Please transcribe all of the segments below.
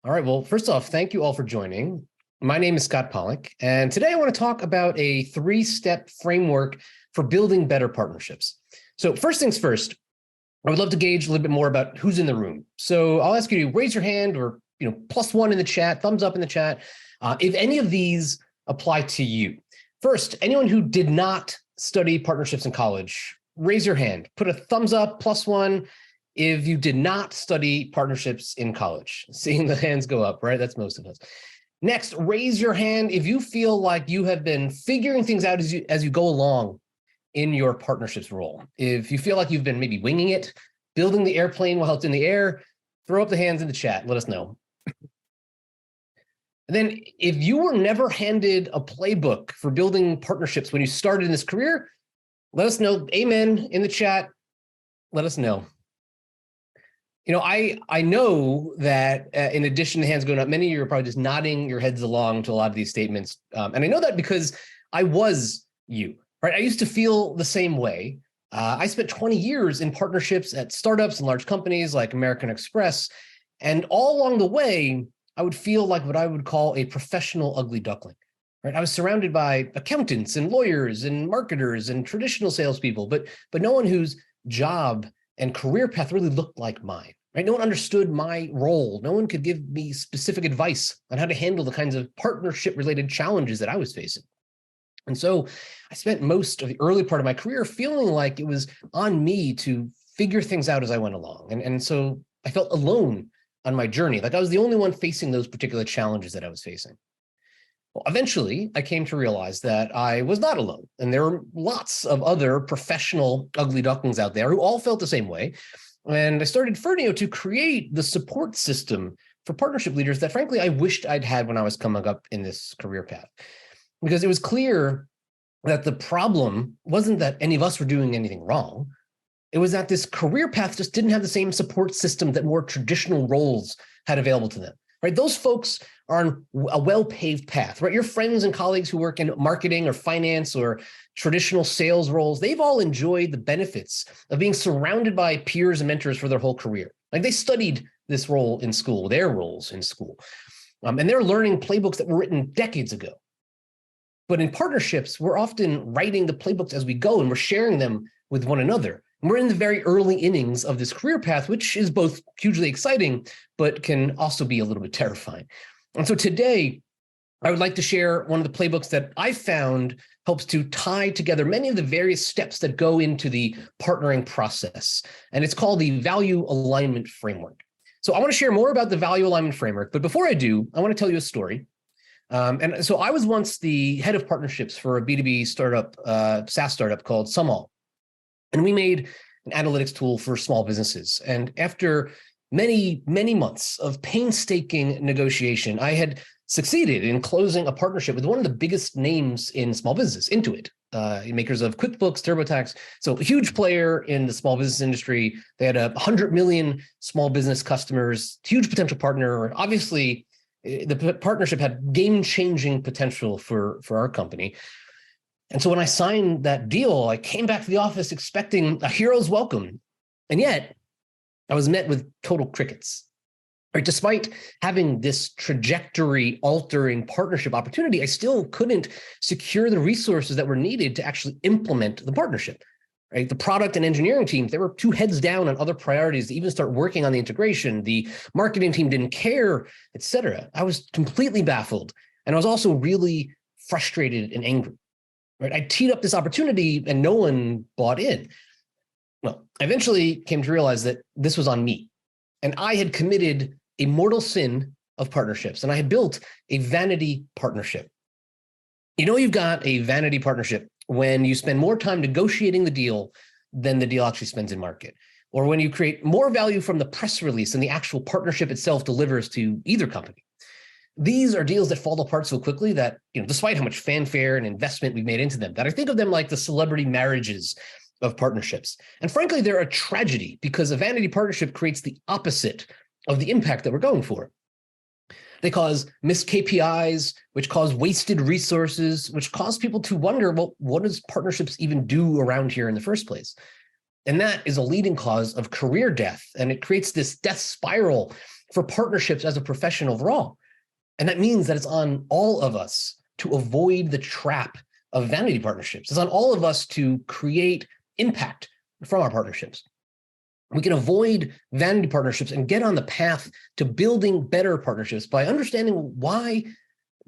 All right. Well, first off, thank you all for joining. My name is Scott Pollack, and today I want to talk about a three-step framework for building better partnerships. So first things first, I would love to gauge a little bit more about who's in the room. So I'll ask you to raise your hand or +1 in the chat, thumbs up in the chat, if any of these apply to you. First, anyone who did not study partnerships in college, raise your hand, put a thumbs up, +1. If you did not study partnerships in college, seeing the hands go up, right? That's most of us. Next, raise your hand if you feel like you have been figuring things out as you go along in your partnerships role. If you feel like you've been maybe winging it, building the airplane while it's in the air, throw up the hands in the chat, let us know. And then if you were never handed a playbook for building partnerships when you started in this career, let us know, amen, in the chat, let us know. I know that in addition to hands going up, many of you are probably just nodding your heads along to a lot of these statements. And I know that because I was you, right? I used to feel the same way. I spent 20 years in partnerships at startups and large companies like American Express. And all along the way, I would feel like what I would call a professional ugly duckling, right? I was surrounded by accountants and lawyers and marketers and traditional salespeople, but no one whose job and career path really looked like mine, right? No one understood my role. No one could give me specific advice on how to handle the kinds of partnership-related challenges that I was facing. And so I spent most of the early part of my career feeling like it was on me to figure things out as I went along. And so I felt alone on my journey, like I was the only one facing those particular challenges that I was facing. Well, eventually, I came to realize that I was not alone, and there were lots of other professional ugly ducklings out there who all felt the same way. And I started Firneo to create the support system for partnership leaders that, frankly, I wished I'd had when I was coming up in this career path. Because it was clear that the problem wasn't that any of us were doing anything wrong. It was that this career path just didn't have the same support system that more traditional roles had available to them. Right? Those folks are on a well-paved path, right? Your friends and colleagues who work in marketing or finance or traditional sales roles, they've all enjoyed the benefits of being surrounded by peers and mentors for their whole career. Like they studied this role in school, their roles in school, and they're learning playbooks that were written decades ago. But in partnerships, we're often writing the playbooks as we go, and we're sharing them with one another. We're in the very early innings of this career path, which is both hugely exciting, but can also be a little bit terrifying. And so today, I would like to share one of the playbooks that I found helps to tie together many of the various steps that go into the partnering process. And it's called the Value Alignment Framework. So I want to share more about the Value Alignment Framework. But before I do, I want to tell you a story. And so I was once the head of partnerships for a B2B startup, SaaS startup called Sumall. And we made an analytics tool for small businesses. And after many, many months of painstaking negotiation, I had succeeded in closing a partnership with one of the biggest names in small business, Intuit, makers of QuickBooks, TurboTax. So a huge player in the small business industry. They had 100 million small business customers, huge potential partner. Obviously, the partnership had game-changing potential for our company. And so when I signed that deal, I came back to the office expecting a hero's welcome. And yet I was met with total crickets. Right? Despite having this trajectory altering partnership opportunity, I still couldn't secure the resources that were needed to actually implement the partnership. Right? The product and engineering teams, they were two heads down on other priorities to even start working on the integration. The marketing team didn't care, et cetera. I was completely baffled. And I was also really frustrated and angry. Right? I teed up this opportunity and no one bought in. Well, I eventually came to realize that this was on me. And I had committed a mortal sin of partnerships. And I had built a vanity partnership. You've got a vanity partnership when you spend more time negotiating the deal than the deal actually spends in market. Or when you create more value from the press release than the actual partnership itself delivers to either company. These are deals that fall apart so quickly that, despite how much fanfare and investment we've made into them, that I think of them like the celebrity marriages of partnerships. And frankly, they're a tragedy because a vanity partnership creates the opposite of the impact that we're going for. They cause missed KPIs, which cause wasted resources, which cause people to wonder, well, what does partnerships even do around here in the first place? And that is a leading cause of career death. And it creates this death spiral for partnerships as a profession overall. And that means that it's on all of us to avoid the trap of vanity partnerships. It's on all of us to create impact from our partnerships. We can avoid vanity partnerships and get on the path to building better partnerships by understanding why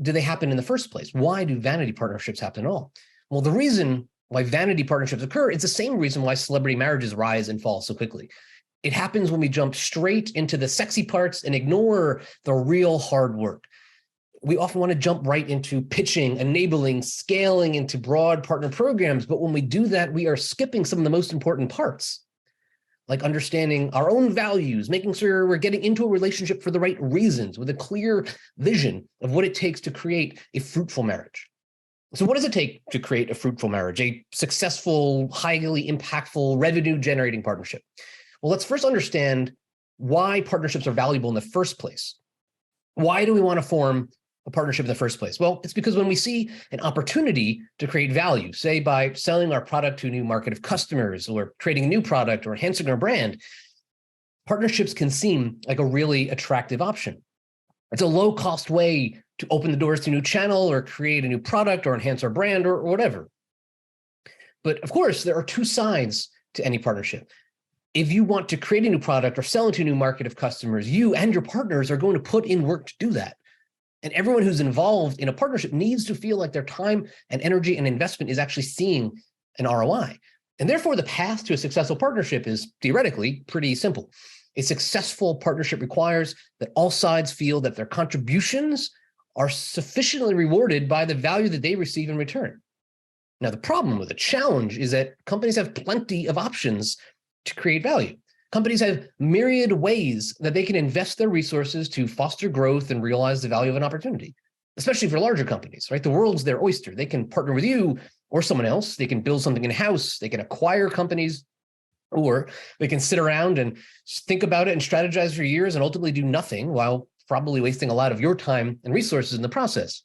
do they happen in the first place? Why do vanity partnerships happen at all? Well, the reason why vanity partnerships occur is the same reason why celebrity marriages rise and fall so quickly. It happens when we jump straight into the sexy parts and ignore the real hard work. We often want to jump right into pitching, enabling, scaling into broad partner programs. But when we do that, we are skipping some of the most important parts, like understanding our own values, making sure we're getting into a relationship for the right reasons with a clear vision of what it takes to create a fruitful marriage. So what does it take to create a fruitful marriage, a successful, highly impactful, revenue-generating partnership? Well, let's first understand why partnerships are valuable in the first place. Why do we want to form a partnership in the first place? Well, it's because when we see an opportunity to create value, say by selling our product to a new market of customers or creating a new product or enhancing our brand, partnerships can seem like a really attractive option. It's a low-cost way to open the doors to a new channel or create a new product or enhance our brand or whatever. But of course, there are two sides to any partnership. If you want to create a new product or sell into a new market of customers, you and your partners are going to put in work to do that. And everyone who's involved in a partnership needs to feel like their time and energy and investment is actually seeing an ROI. And therefore, the path to a successful partnership is theoretically pretty simple. A successful partnership requires that all sides feel that their contributions are sufficiently rewarded by the value that they receive in return. Now, the problem with the challenge is that companies have plenty of options to create value. Companies have myriad ways that they can invest their resources to foster growth and realize the value of an opportunity, especially for larger companies, right? The world's their oyster. They can partner with you or someone else. They can build something in-house. They can acquire companies, or they can sit around and think about it and strategize for years and ultimately do nothing while probably wasting a lot of your time and resources in the process.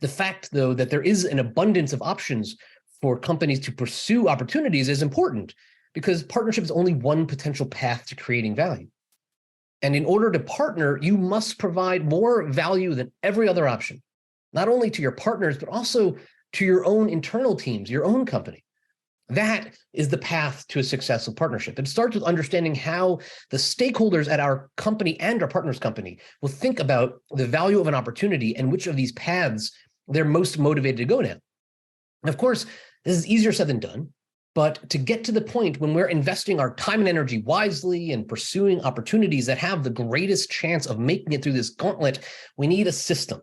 The fact, though, that there is an abundance of options for companies to pursue opportunities is important, because partnership is only one potential path to creating value. And in order to partner, you must provide more value than every other option, not only to your partners, but also to your own internal teams, your own company. That is the path to a successful partnership. It starts with understanding how the stakeholders at our company and our partner's company will think about the value of an opportunity and which of these paths they're most motivated to go down. And of course, this is easier said than done. But to get to the point when we're investing our time and energy wisely and pursuing opportunities that have the greatest chance of making it through this gauntlet, we need a system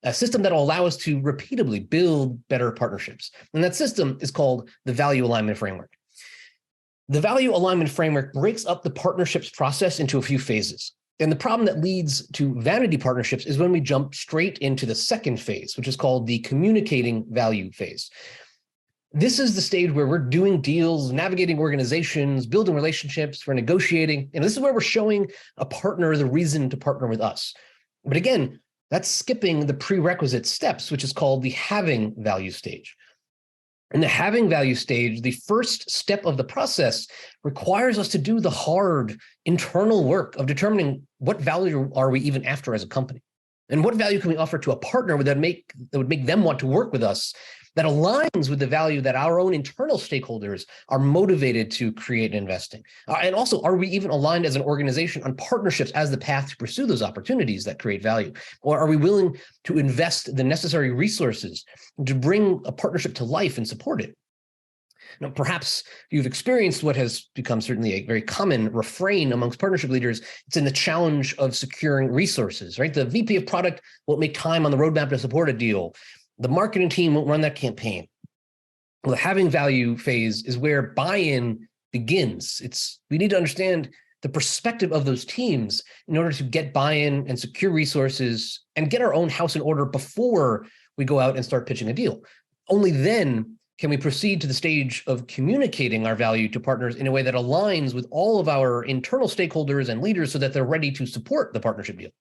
that will allow us to repeatedly build better partnerships. And that system is called the Value Alignment Framework. The Value Alignment Framework breaks up the partnerships process into a few phases. And the problem that leads to vanity partnerships is when we jump straight into the second phase, which is called the communicating value phase. This is the stage where we're doing deals, navigating organizations, building relationships, we're negotiating. And this is where we're showing a partner the reason to partner with us. But again, that's skipping the prerequisite steps, which is called the having value stage. In the having value stage, the first step of the process requires us to do the hard internal work of determining what value are we even after as a company, and what value can we offer to a partner that would make them want to work with us, that aligns with the value that our own internal stakeholders are motivated to create and investing. And also, are we even aligned as an organization on partnerships as the path to pursue those opportunities that create value? Or are we willing to invest the necessary resources to bring a partnership to life and support it? Now, perhaps you've experienced what has become certainly a very common refrain amongst partnership leaders. It's in the challenge of securing resources, right? The VP of product won't make time on the roadmap to support a deal. The marketing team won't run that campaign. Well, the having value phase is where buy-in begins. We need to understand the perspective of those teams in order to get buy-in and secure resources and get our own house in order before we go out and start pitching a deal. Only then can we proceed to the stage of communicating our value to partners in a way that aligns with all of our internal stakeholders and leaders so that they're ready to support the partnership deal.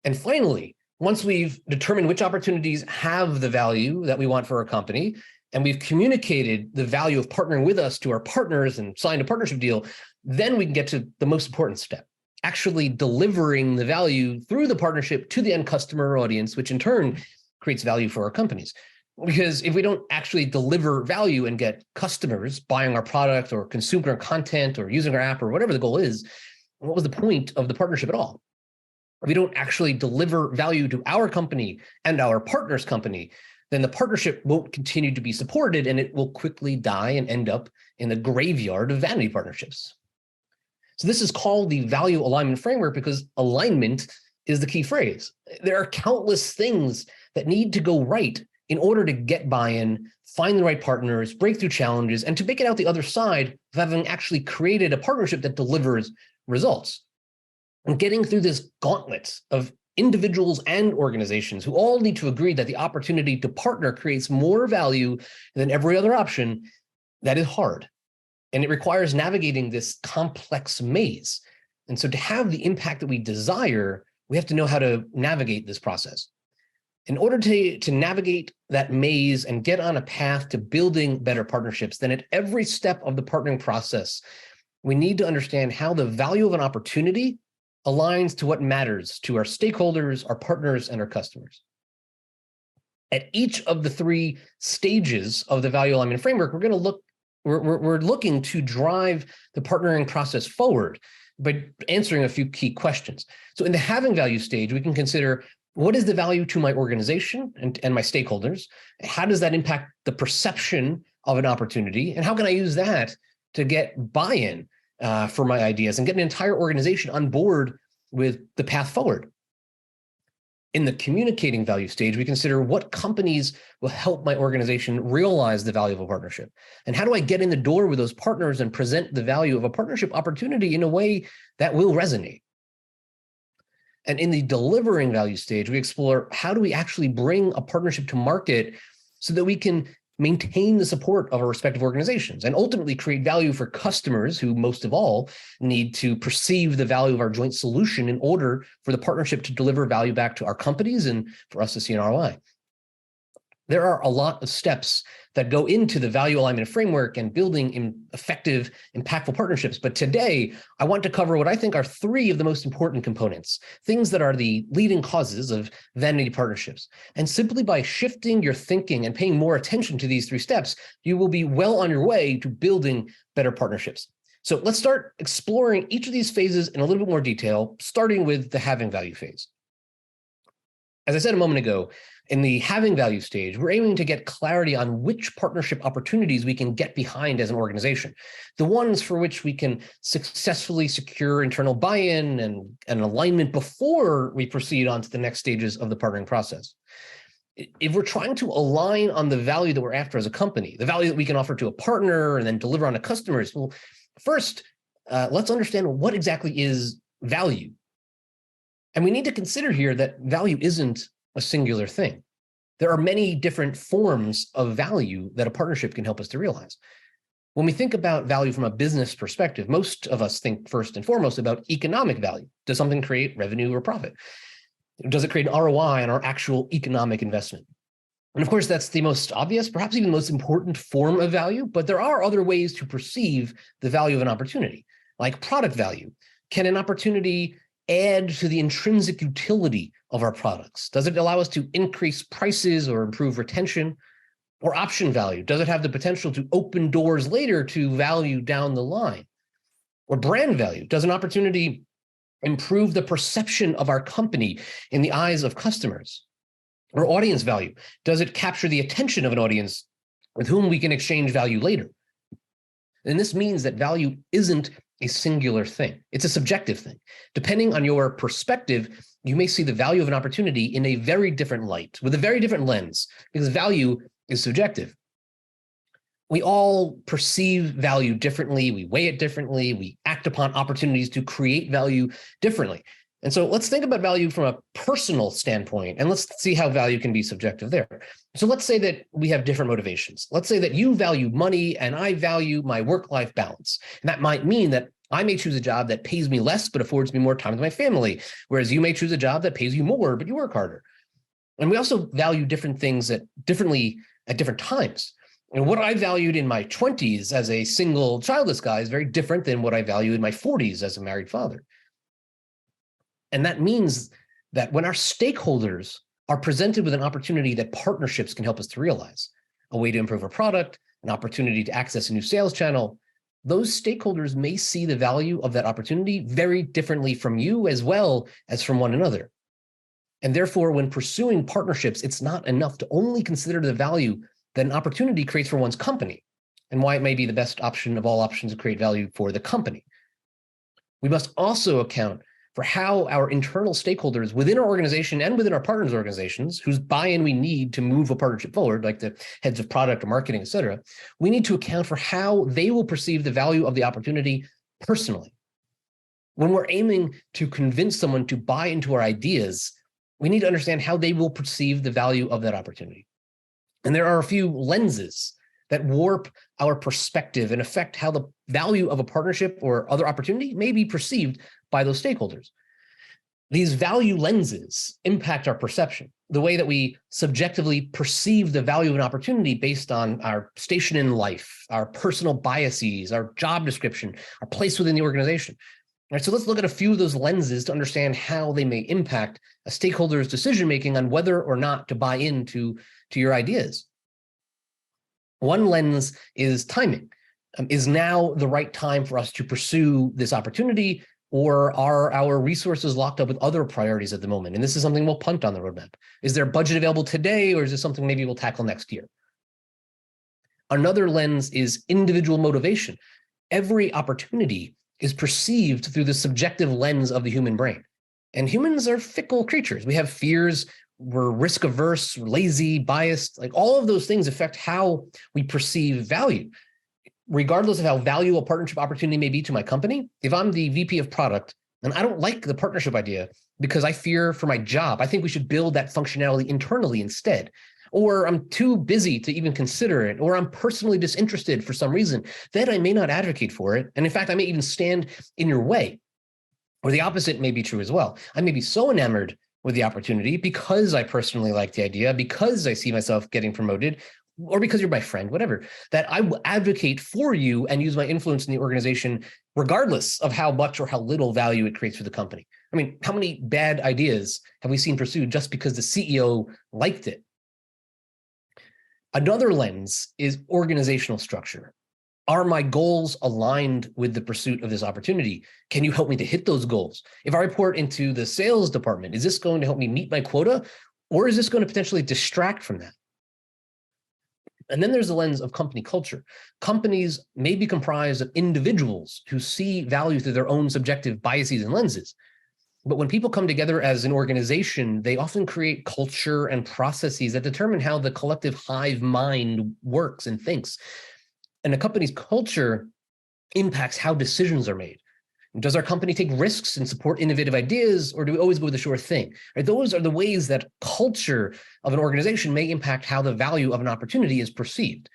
And finally, once we've determined which opportunities have the value that we want for our company, and we've communicated the value of partnering with us to our partners and signed a partnership deal, then we can get to the most important step, actually delivering the value through the partnership to the end customer audience, which in turn creates value for our companies. Because if we don't actually deliver value and get customers buying our product or consuming our content or using our app or whatever the goal is, what was the point of the partnership at all? If we don't actually deliver value to our company and our partner's company, then the partnership won't continue to be supported and it will quickly die and end up in the graveyard of vanity partnerships. So this is called the value alignment framework because alignment is the key phrase. There are countless things that need to go right in order to get buy-in, find the right partners, break through challenges, and to make it out the other side of having actually created a partnership that delivers results. And getting through this gauntlet of individuals and organizations who all need to agree that the opportunity to partner creates more value than every other option, that is hard. And it requires navigating this complex maze. And so to have the impact that we desire, we have to know how to navigate this process. In order to navigate that maze and get on a path to building better partnerships, then at every step of the partnering process, we need to understand how the value of an opportunity aligns to what matters to our stakeholders, our partners, and our customers. At each of the three stages of the value alignment framework, we're looking to drive the partnering process forward by answering a few key questions. So in the having value stage, we can consider what is the value to my organization and my stakeholders? How does that impact the perception of an opportunity? And how can I use that to get buy-in for my ideas and get an entire organization on board with the path forward? In the communicating value stage, we consider what companies will help my organization realize the value of a partnership. And how do I get in the door with those partners and present the value of a partnership opportunity in a way that will resonate? And in the delivering value stage, we explore how do we actually bring a partnership to market so that we can maintain the support of our respective organizations and ultimately create value for customers who most of all need to perceive the value of our joint solution in order for the partnership to deliver value back to our companies and for us to see an ROI. There are a lot of steps that go into the value alignment framework and building effective, impactful partnerships. But today, I want to cover what I think are three of the most important components, things that are the leading causes of vanity partnerships. And simply by shifting your thinking and paying more attention to these three steps, you will be well on your way to building better partnerships. So let's start exploring each of these phases in a little bit more detail, starting with the having value phase. As I said a moment ago, in the having value stage, we're aiming to get clarity on which partnership opportunities we can get behind as an organization, the ones for which we can successfully secure internal buy-in and alignment before we proceed on to the next stages of the partnering process. If we're trying to align on the value that we're after as a company, the value that we can offer to a partner and then deliver on to customers, well, first, let's understand what exactly is value. And we need to consider here that value isn't a singular thing. There are many different forms of value that a partnership can help us to realize. When we think about value from a business perspective, most of us think first and foremost about economic value. Does something create revenue or profit? Does it create an ROI on our actual economic investment? And of course, that's the most obvious, perhaps even the most important form of value, but there are other ways to perceive the value of an opportunity, like product value. Can an opportunity add to the intrinsic utility of our products? Does it allow us to increase prices or improve retention? Or option value? Does it have the potential to open doors later to value down the line? Or brand value? Does an opportunity improve the perception of our company in the eyes of customers? Or audience value? Does it capture the attention of an audience with whom we can exchange value later? And this means that value isn't a singular thing. It's a subjective thing. Depending on your perspective, you may see the value of an opportunity in a very different light, with a very different lens, because value is subjective. We all perceive value differently. We weigh it differently. We act upon opportunities to create value differently. And so let's think about value from a personal standpoint, and let's see how value can be subjective there. So let's say that we have different motivations. Let's say that you value money and I value my work-life balance. And that might mean that I may choose a job that pays me less, but affords me more time with my family, whereas you may choose a job that pays you more, but you work harder. And we also value different things differently at different times. And what I valued in my 20s as a single childless guy is very different than what I value in my 40s as a married father. And that means that when our stakeholders are presented with an opportunity that partnerships can help us to realize, a way to improve our product, an opportunity to access a new sales channel, those stakeholders may see the value of that opportunity very differently from you as well as from one another. And therefore, when pursuing partnerships, it's not enough to only consider the value that an opportunity creates for one's company and why it may be the best option of all options to create value for the company. We must also account for how our internal stakeholders within our organization and within our partners' organizations, whose buy-in we need to move a partnership forward, like the heads of product or marketing, et cetera, we need to account for how they will perceive the value of the opportunity personally. When we're aiming to convince someone to buy into our ideas, we need to understand how they will perceive the value of that opportunity. And there are a few lenses that warp our perspective and affect how the value of a partnership or other opportunity may be perceived by those stakeholders. These value lenses impact our perception, the way that we subjectively perceive the value of an opportunity based on our station in life, our personal biases, our job description, our place within the organization. All right, so let's look at a few of those lenses to understand how they may impact a stakeholder's decision-making on whether or not to buy into your ideas. One lens is timing. Is now the right time for us to pursue this opportunity, or are our resources locked up with other priorities at the moment? And this is something we'll punt on the roadmap. Is there budget available today, or is this something maybe we'll tackle next year? Another lens is individual motivation. Every opportunity is perceived through the subjective lens of the human brain. And humans are fickle creatures. We have fears, we're risk averse, lazy, biased, like all of those things affect how we perceive value. Regardless of how valuable a partnership opportunity may be to my company, if I'm the VP of product and I don't like the partnership idea because I fear for my job, I think we should build that functionality internally instead. Or I'm too busy to even consider it, or I'm personally disinterested for some reason, then I may not advocate for it. And in fact, I may even stand in your way. Or the opposite may be true as well. I may be so enamored with the opportunity because I personally like the idea, because I see myself getting promoted, or because you're my friend, whatever, that I will advocate for you and use my influence in the organization, regardless of how much or how little value it creates for the company. I mean, how many bad ideas have we seen pursued just because the CEO liked it? Another lens is organizational structure. Are my goals aligned with the pursuit of this opportunity? Can you help me to hit those goals? If I report into the sales department, is this going to help me meet my quota, or is this going to potentially distract from that? And then there's the lens of company culture. Companies may be comprised of individuals who see value through their own subjective biases and lenses. But when people come together as an organization, they often create culture and processes that determine how the collective hive mind works and thinks. And a company's culture impacts how decisions are made. Does our company take risks and support innovative ideas, or do we always go with the sure thing? Right? Those are the ways that culture of an organization may impact how the value of an opportunity is perceived.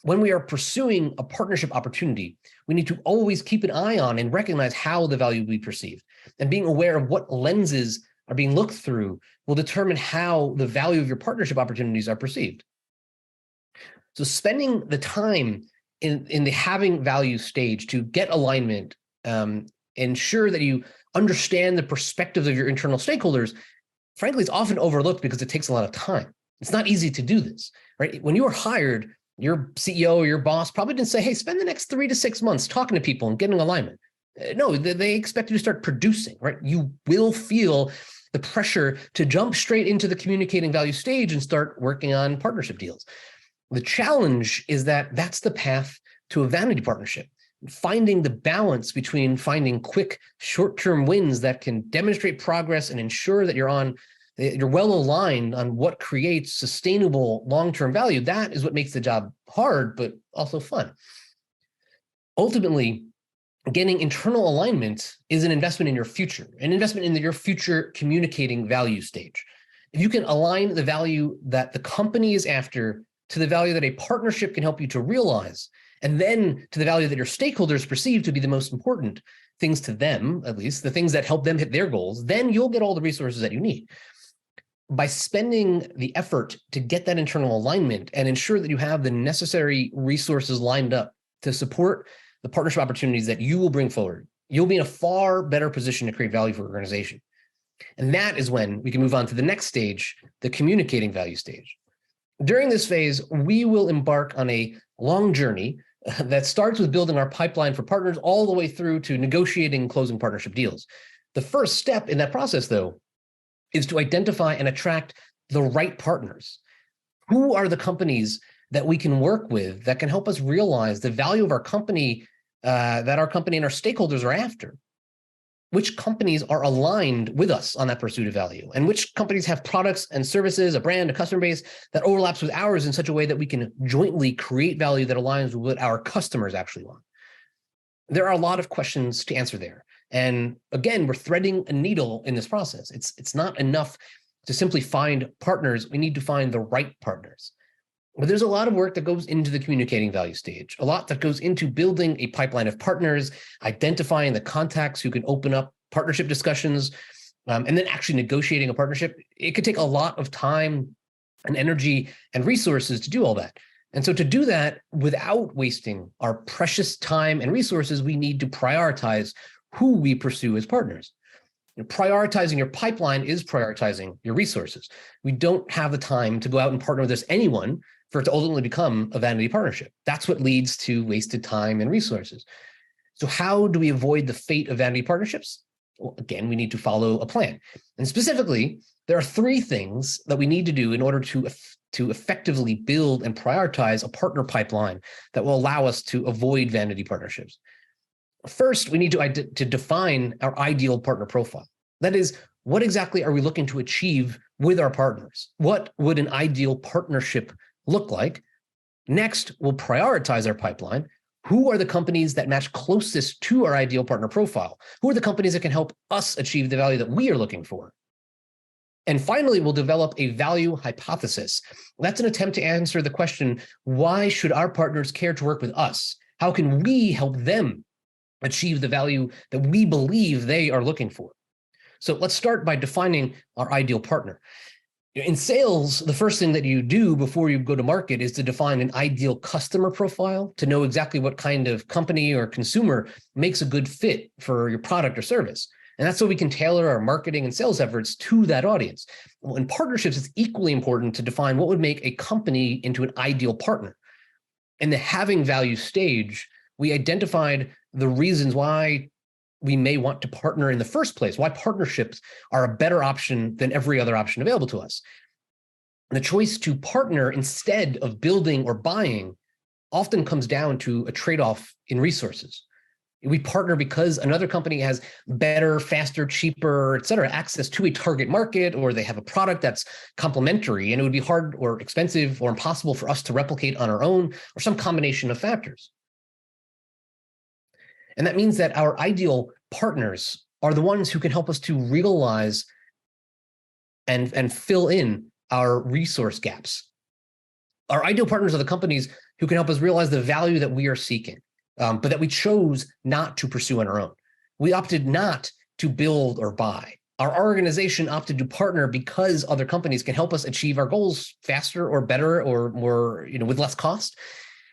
When we are pursuing a partnership opportunity, we need to always keep an eye on and recognize how the value will be perceived. And being aware of what lenses are being looked through will determine how the value of your partnership opportunities are perceived. So spending the time in the having value stage to get alignment, ensure that you understand the perspectives of your internal stakeholders, frankly, it's often overlooked because it takes a lot of time. It's not easy to do this, right? When you were hired, your CEO or your boss probably didn't say, hey, spend the next 3 to 6 months talking to people and getting alignment. No, they expect you to start producing, right? You will feel the pressure to jump straight into the communicating value stage and start working on partnership deals. The challenge is that that's the path to a vanity partnership. Finding the balance between finding quick short-term wins that can demonstrate progress and ensure that you're well aligned on what creates sustainable long-term value. That is what makes the job hard, but also fun. Ultimately, getting internal alignment is an investment in your future, an investment in your future communicating value stage. If you can align the value that the company is after to the value that a partnership can help you to realize, and then to the value that your stakeholders perceive to be the most important things to them, at least, the things that help them hit their goals, then you'll get all the resources that you need. by spending the effort to get that internal alignment and ensure that you have the necessary resources lined up to support the partnership opportunities that you will bring forward, you'll be in a far better position to create value for your organization. And that is when we can move on to the next stage, the communicating value stage. During this phase, we will embark on a long journey that starts with building our pipeline for partners all the way through to negotiating and closing partnership deals. The first step in that process, though, is to identify and attract the right partners. Who are the companies that we can work with that can help us realize the value of our company, that our company and our stakeholders are after? Which companies are aligned with us on that pursuit of value? And which companies have products and services, a brand, a customer base that overlaps with ours in such a way that we can jointly create value that aligns with what our customers actually want? There are a lot of questions to answer there. And again, we're threading a needle in this process. It's not enough to simply find partners. We need to find the right partners. But there's a lot of work that goes into the communicating value stage, a lot that goes into building a pipeline of partners, identifying the contacts who can open up partnership discussions, and then actually negotiating a partnership. It could take a lot of time and energy and resources to do all that. And so to do that without wasting our precious time and resources, we need to prioritize who we pursue as partners. Prioritizing your pipeline is prioritizing your resources. We don't have the time to go out and partner with just anyone for it to ultimately become a vanity partnership. That's what leads to wasted time and resources. So how do we avoid the fate of vanity partnerships? Well, again, we need to follow a plan. And specifically, there are three things that we need to do in order to effectively build and prioritize a partner pipeline that will allow us to avoid vanity partnerships. First, we need to define our ideal partner profile. That is, what exactly are we looking to achieve with our partners? What would an ideal partnership look like? Next, we'll prioritize our pipeline. Who are the companies that match closest to our ideal partner profile? Who are the companies that can help us achieve the value that we are looking for? And finally, we'll develop a value hypothesis. That's an attempt to answer the question, why should our partners care to work with us? How can we help them achieve the value that we believe they are looking for? So let's start by defining our ideal partner. In sales, the first thing that you do before you go to market is to define an ideal customer profile to know exactly what kind of company or consumer makes a good fit for your product or service. And that's so we can tailor our marketing and sales efforts to that audience. Well, in partnerships, it's equally important to define what would make a company into an ideal partner. In the having value stage, we identified the reasons why we may want to partner in the first place, why partnerships are a better option than every other option available to us. And the choice to partner instead of building or buying often comes down to a trade-off in resources. We partner because another company has better, faster, cheaper, et cetera, access to a target market, or they have a product that's complementary, and it would be hard or expensive or impossible for us to replicate on our own, or some combination of factors. And that means that our ideal partners are the ones who can help us to realize and fill in our resource gaps. Our ideal partners are the companies who can help us realize the value that we are seeking, but that we chose not to pursue on our own. We opted not to build or buy. Our organization opted to partner because other companies can help us achieve our goals faster or better or more, with less cost.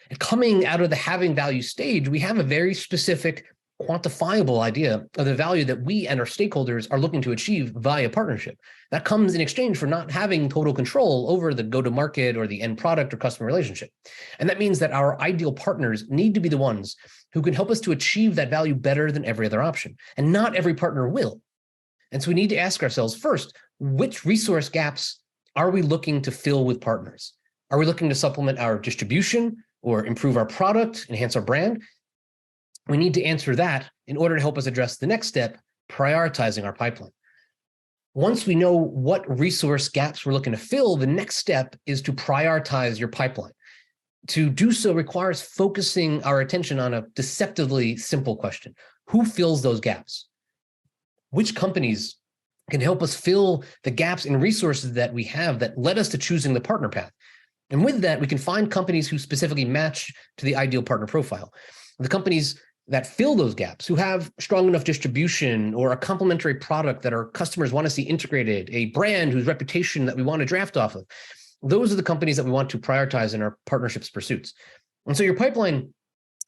And coming out of the having value stage, we have a very specific, quantifiable idea of the value that we and our stakeholders are looking to achieve via partnership. That comes in exchange for not having total control over the go-to-market or the end product or customer relationship. And that means that our ideal partners need to be the ones who can help us to achieve that value better than every other option. And not every partner will. And so we need to ask ourselves first, which resource gaps are we looking to fill with partners? Are we looking to supplement our distribution or improve our product, enhance our brand? We need to answer that in order to help us address the next step, prioritizing our pipeline. Once we know what resource gaps we're looking to fill, the next step is to prioritize your pipeline. To do so requires focusing our attention on a deceptively simple question. Who fills those gaps? Which companies can help us fill the gaps in resources that we have that led us to choosing the partner path? And with that, we can find companies who specifically match to the ideal partner profile. The companies that fill those gaps, who have strong enough distribution or a complementary product that our customers want to see integrated, a brand whose reputation that we want to draft off of. Those are the companies that we want to prioritize in our partnerships pursuits. And so your pipeline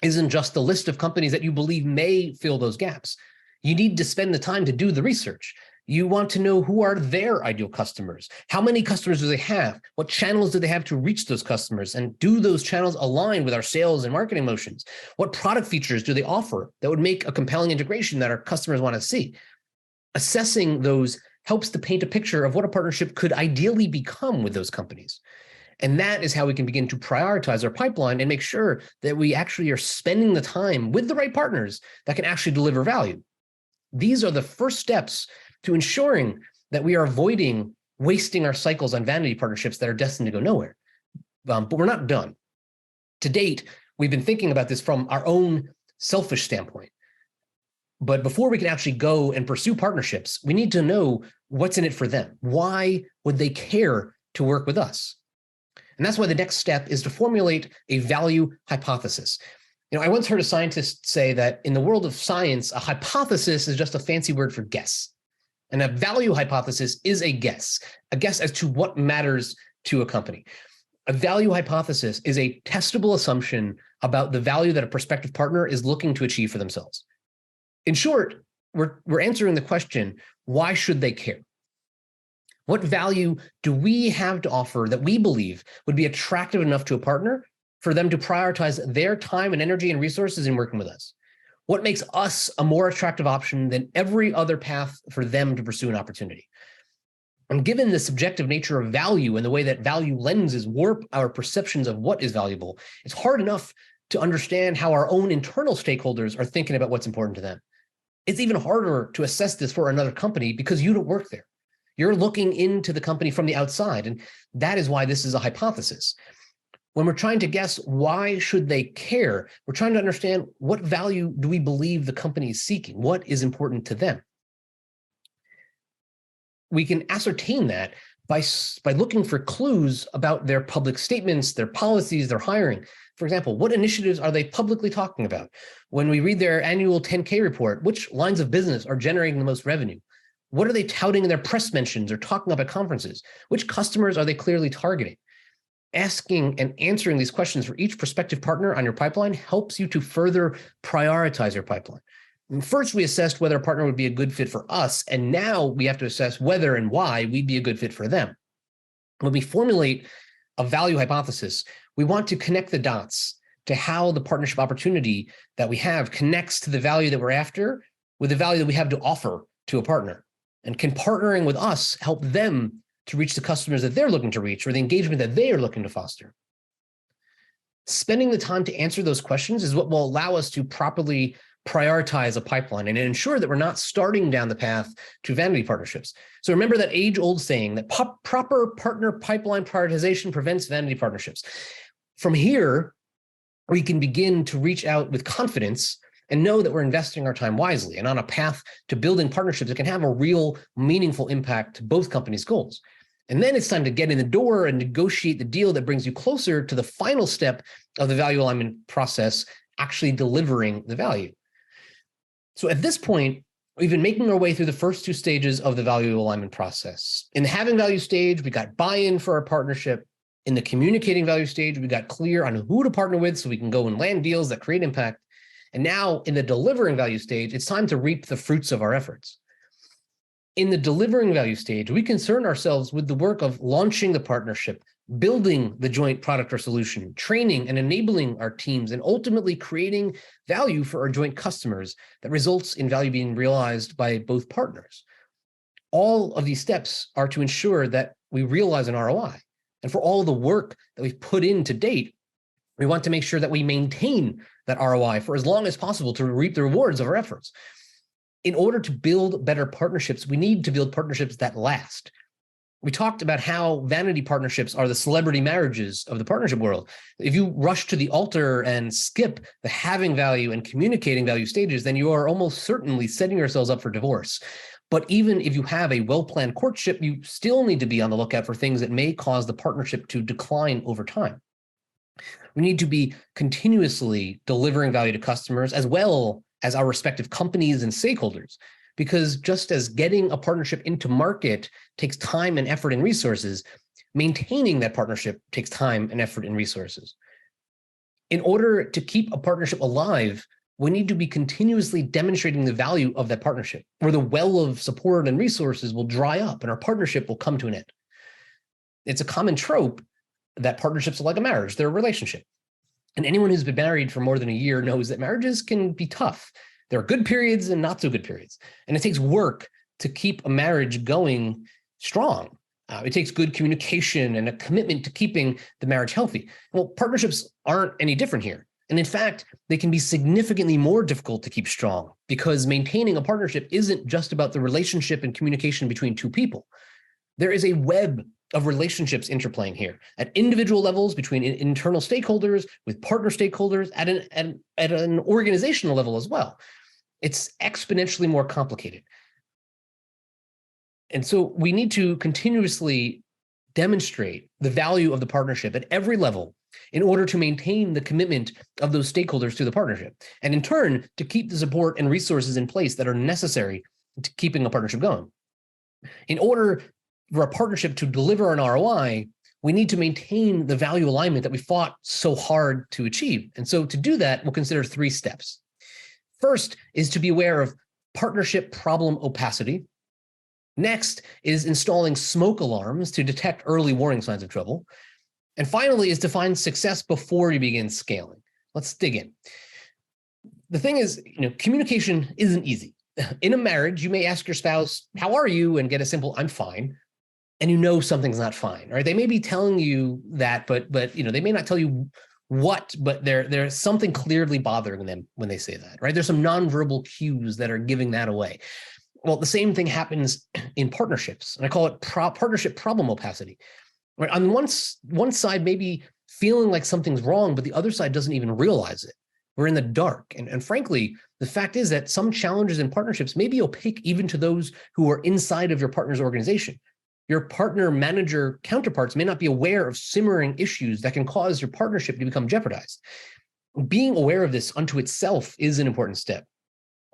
isn't just a list of companies that you believe may fill those gaps. You need to spend the time to do the research. You want to know who are their ideal customers. How many customers do they have? What channels do they have to reach those customers? And do those channels align with our sales and marketing motions? What product features do they offer that would make a compelling integration that our customers want to see? Assessing those helps to paint a picture of what a partnership could ideally become with those companies. And that is how we can begin to prioritize our pipeline and make sure that we actually are spending the time with the right partners that can actually deliver value. These are the first steps to ensuring that we are avoiding wasting our cycles on vanity partnerships that are destined to go nowhere. But we're not done. To date, we've been thinking about this from our own selfish standpoint. But before we can actually go and pursue partnerships, we need to know what's in it for them. Why would they care to work with us? And that's why the next step is to formulate a value hypothesis. I once heard a scientist say that in the world of science, a hypothesis is just a fancy word for guess. And a value hypothesis is a guess as to what matters to a company. A value hypothesis is a testable assumption about the value that a prospective partner is looking to achieve for themselves. In short, we're answering the question, why should they care? What value do we have to offer that we believe would be attractive enough to a partner for them to prioritize their time and energy and resources in working with us? What makes us a more attractive option than every other path for them to pursue an opportunity? And given the subjective nature of value and the way that value lenses warp our perceptions of what is valuable, it's hard enough to understand how our own internal stakeholders are thinking about what's important to them. It's even harder to assess this for another company because you don't work there. You're looking into the company from the outside, and that is why this is a hypothesis. When we're trying to guess why should they care, we're trying to understand what value do we believe the company is seeking? What is important to them? We can ascertain that by looking for clues about their public statements, their policies, their hiring. For example, what initiatives are they publicly talking about? When we read their annual 10K report, which lines of business are generating the most revenue? What are they touting in their press mentions or talking up at conferences? Which customers are they clearly targeting? Asking and answering these questions for each prospective partner on your pipeline helps you to further prioritize your pipeline. And first, we assessed whether a partner would be a good fit for us, and now we have to assess whether and why we'd be a good fit for them. When we formulate a value hypothesis, we want to connect the dots to how the partnership opportunity that we have connects to the value that we're after with the value that we have to offer to a partner. And can partnering with us help them to reach the customers that they're looking to reach or the engagement that they are looking to foster? Spending the time to answer those questions is what will allow us to properly prioritize a pipeline and ensure that we're not starting down the path to vanity partnerships. So remember that age-old saying that proper partner pipeline prioritization prevents vanity partnerships. From here, we can begin to reach out with confidence and know that we're investing our time wisely and on a path to building partnerships that can have a real, meaningful impact to both companies' goals. And then it's time to get in the door and negotiate the deal that brings you closer to the final step of the value alignment process, actually delivering the value. So at this point, we've been making our way through the first two stages of the value alignment process. In the having value stage, we got buy-in for our partnership. In the communicating value stage, we got clear on who to partner with so we can go and land deals that create impact. And now in the delivering value stage, it's time to reap the fruits of our efforts. In the delivering value stage, we concern ourselves with the work of launching the partnership, building the joint product or solution, training and enabling our teams, and ultimately creating value for our joint customers that results in value being realized by both partners. All of these steps are to ensure that we realize an ROI. And for all the work that we've put in to date, we want to make sure that we maintain that ROI for as long as possible to reap the rewards of our efforts. In order to build better partnerships, we need to build partnerships that last. We talked about how vanity partnerships are the celebrity marriages of the partnership world. If you rush to the altar and skip the having value and communicating value stages, then you are almost certainly setting yourselves up for divorce. But even if you have a well-planned courtship, you still need to be on the lookout for things that may cause the partnership to decline over time. We need to be continuously delivering value to customers as well as our respective companies and stakeholders. Because just as getting a partnership into market takes time and effort and resources, maintaining that partnership takes time and effort and resources. In order to keep a partnership alive, we need to be continuously demonstrating the value of that partnership, or the well of support and resources will dry up and our partnership will come to an end. It's a common trope that partnerships are like a marriage, they're a relationship. And anyone who's been married for more than a year knows that marriages can be tough. There are good periods and not so good periods. And it takes work to keep a marriage going strong. It takes good communication and a commitment to keeping the marriage healthy. Well, partnerships aren't any different here. And in fact, they can be significantly more difficult to keep strong because maintaining a partnership isn't just about the relationship and communication between two people. There is a web of relationships interplaying here at individual levels between internal stakeholders, with partner stakeholders, at an organizational level as well. It's exponentially more complicated. And so we need to continuously demonstrate the value of the partnership at every level in order to maintain the commitment of those stakeholders to the partnership, and in turn, to keep the support and resources in place that are necessary to keeping a partnership going. In order for a partnership to deliver an ROI, we need to maintain the value alignment that we fought so hard to achieve. And so to do that, we'll consider 3 steps. First is to be aware of partnership problem opacity. Next is installing smoke alarms to detect early warning signs of trouble. And finally is to find success before you begin scaling. Let's dig in. The thing is, communication isn't easy. In a marriage, you may ask your spouse, "How are you?" and get a simple, "I'm fine." And something's not fine, right? They may be telling you that, but they may not tell you what, but there's something clearly bothering them when they say that, right? There's some nonverbal cues that are giving that away. Well, the same thing happens in partnerships, and I call it partnership problem opacity. Right? On one side, maybe feeling like something's wrong, but the other side doesn't even realize it. We're in the dark. And frankly, the fact is that some challenges in partnerships may be opaque even to those who are inside of your partner's organization. Your partner manager counterparts may not be aware of simmering issues that can cause your partnership to become jeopardized. Being aware of this unto itself is an important step.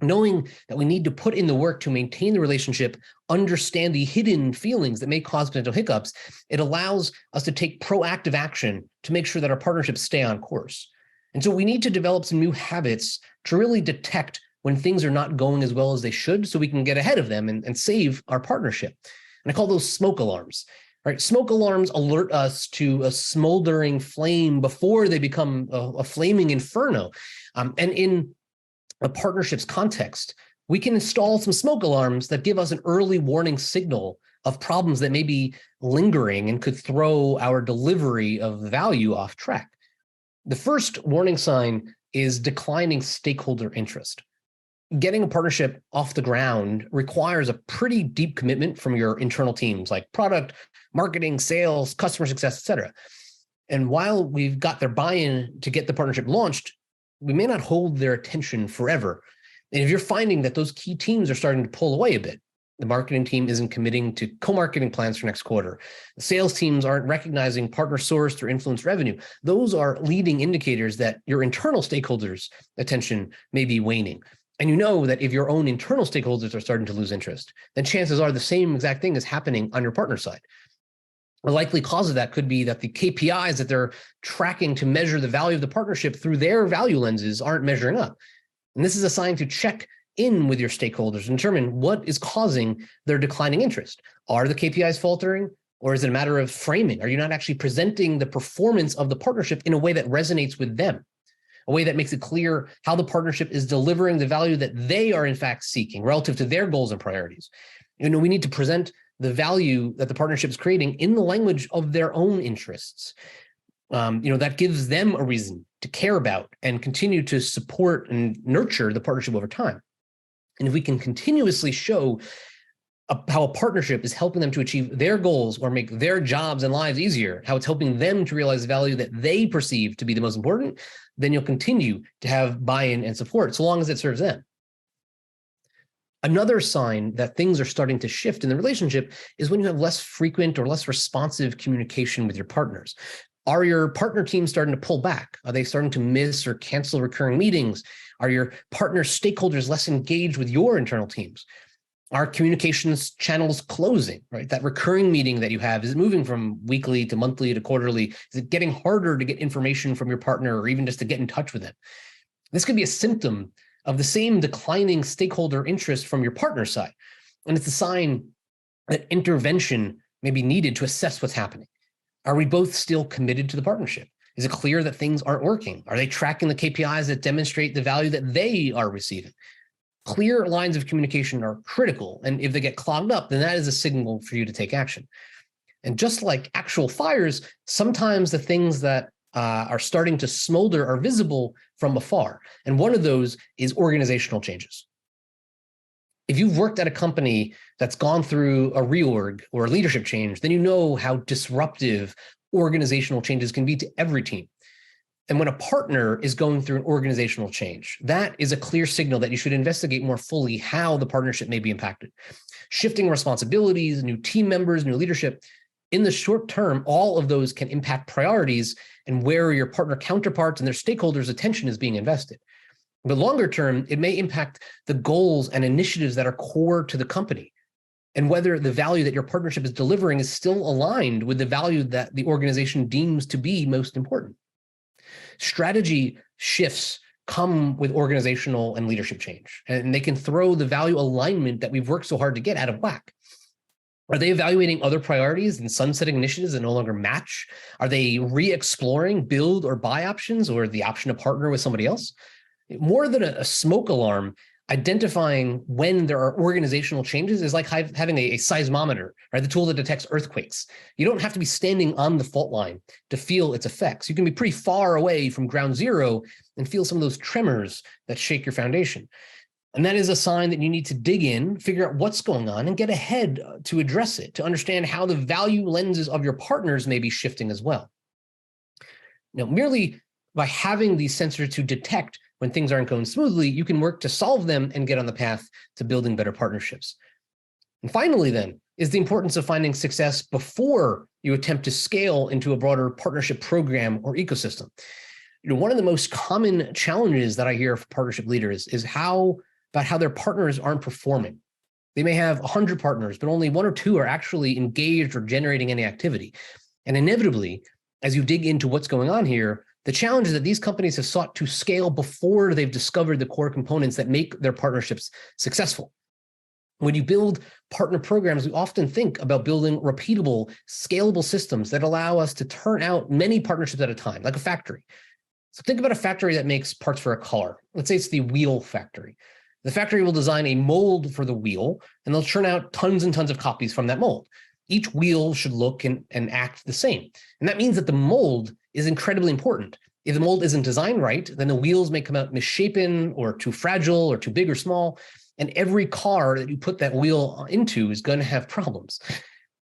Knowing that we need to put in the work to maintain the relationship, understand the hidden feelings that may cause potential hiccups, it allows us to take proactive action to make sure that our partnerships stay on course. And so we need to develop some new habits to really detect when things are not going as well as they should so we can get ahead of them and save our partnership. And I call those smoke alarms. Right? Smoke alarms alert us to a smoldering flame before they become a flaming inferno. And in a partnership's context, we can install some smoke alarms that give us an early warning signal of problems that may be lingering and could throw our delivery of value off track. The first warning sign is declining stakeholder interest. Getting a partnership off the ground requires a pretty deep commitment from your internal teams like product, marketing, sales, customer success, et cetera. And while we've got their buy-in to get the partnership launched, we may not hold their attention forever. And if you're finding that those key teams are starting to pull away a bit, the marketing team isn't committing to co-marketing plans for next quarter, the sales teams aren't recognizing partner sourced or influenced revenue, those are leading indicators that your internal stakeholders' attention may be waning. And you know that if your own internal stakeholders are starting to lose interest, then chances are the same exact thing is happening on your partner side. A likely cause of that could be that the KPIs that they're tracking to measure the value of the partnership through their value lenses aren't measuring up. And this is a sign to check in with your stakeholders and determine what is causing their declining interest. Are the KPIs faltering, or is it a matter of framing? Are you not actually presenting the performance of the partnership in a way that resonates with them? A way that makes it clear how the partnership is delivering the value that they are in fact seeking relative to their goals and priorities. We need to present the value that the partnership is creating in the language of their own interests. That gives them a reason to care about and continue to support and nurture the partnership over time. And if we can continuously show how a partnership is helping them to achieve their goals or make their jobs and lives easier, how it's helping them to realize the value that they perceive to be the most important, then you'll continue to have buy-in and support so long as it serves them. Another sign that things are starting to shift in the relationship is when you have less frequent or less responsive communication with your partners. Are your partner teams starting to pull back? Are they starting to miss or cancel recurring meetings? Are your partner stakeholders less engaged with your internal teams? Are communications channels closing, right? That recurring meeting that you have, is it moving from weekly to monthly to quarterly? Is it getting harder to get information from your partner or even just to get in touch with them? This could be a symptom of the same declining stakeholder interest from your partner side. And it's a sign that intervention may be needed to assess what's happening. Are we both still committed to the partnership? Is it clear that things aren't working? Are they tracking the KPIs that demonstrate the value that they are receiving? Clear lines of communication are critical. And if they get clogged up, then that is a signal for you to take action. And just like actual fires, sometimes the things that are starting to smolder are visible from afar. And one of those is organizational changes. If you've worked at a company that's gone through a reorg or a leadership change, then you know how disruptive organizational changes can be to every team. And when a partner is going through an organizational change, that is a clear signal that you should investigate more fully how the partnership may be impacted. Shifting responsibilities, new team members, new leadership. In the short term, all of those can impact priorities and where your partner counterparts and their stakeholders' attention is being invested. But longer term, it may impact the goals and initiatives that are core to the company and whether the value that your partnership is delivering is still aligned with the value that the organization deems to be most important. Strategy shifts come with organizational and leadership change, and they can throw the value alignment that we've worked so hard to get out of whack. Are they evaluating other priorities and sunsetting initiatives that no longer match? Are they re-exploring build or buy options or the option to partner with somebody else? More than a smoke alarm, identifying when there are organizational changes is like having a seismometer, right? The tool that detects earthquakes. You don't have to be standing on the fault line to feel its effects. You can be pretty far away from ground zero and feel some of those tremors that shake your foundation. And that is a sign that you need to dig in, figure out what's going on, and get ahead to address it, to understand how the value lenses of your partners may be shifting as well. Now, merely by having these sensors to detect when things aren't going smoothly, you can work to solve them and get on the path to building better partnerships. And finally, then, is the importance of finding success before you attempt to scale into a broader partnership program or ecosystem. One of the most common challenges that I hear from partnership leaders is about how their partners aren't performing. They may have 100 partners, but only 1 or 2 are actually engaged or generating any activity. And inevitably, as you dig into what's going on here, the challenge is that these companies have sought to scale before they've discovered the core components that make their partnerships successful. When you build partner programs, we often think about building repeatable, scalable systems that allow us to turn out many partnerships at a time, like a factory. So think about a factory that makes parts for a car. Let's say it's the wheel factory. The factory will design a mold for the wheel, and they'll churn out tons and tons of copies from that mold. Each wheel should look and act the same. And that means that the mold is incredibly important. If the mold isn't designed right, then the wheels may come out misshapen or too fragile or too big or small. And every car that you put that wheel into is going to have problems.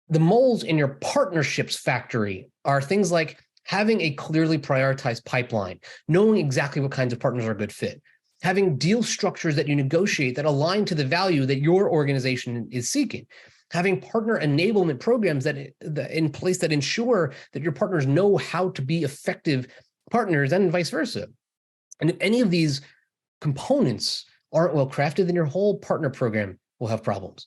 The molds in your partnerships factory are things like having a clearly prioritized pipeline, knowing exactly what kinds of partners are a good fit, having deal structures that you negotiate that align to the value that your organization is seeking, having partner enablement programs that in place that ensure that your partners know how to be effective partners and vice versa. And if any of these components aren't well crafted, then your whole partner program will have problems.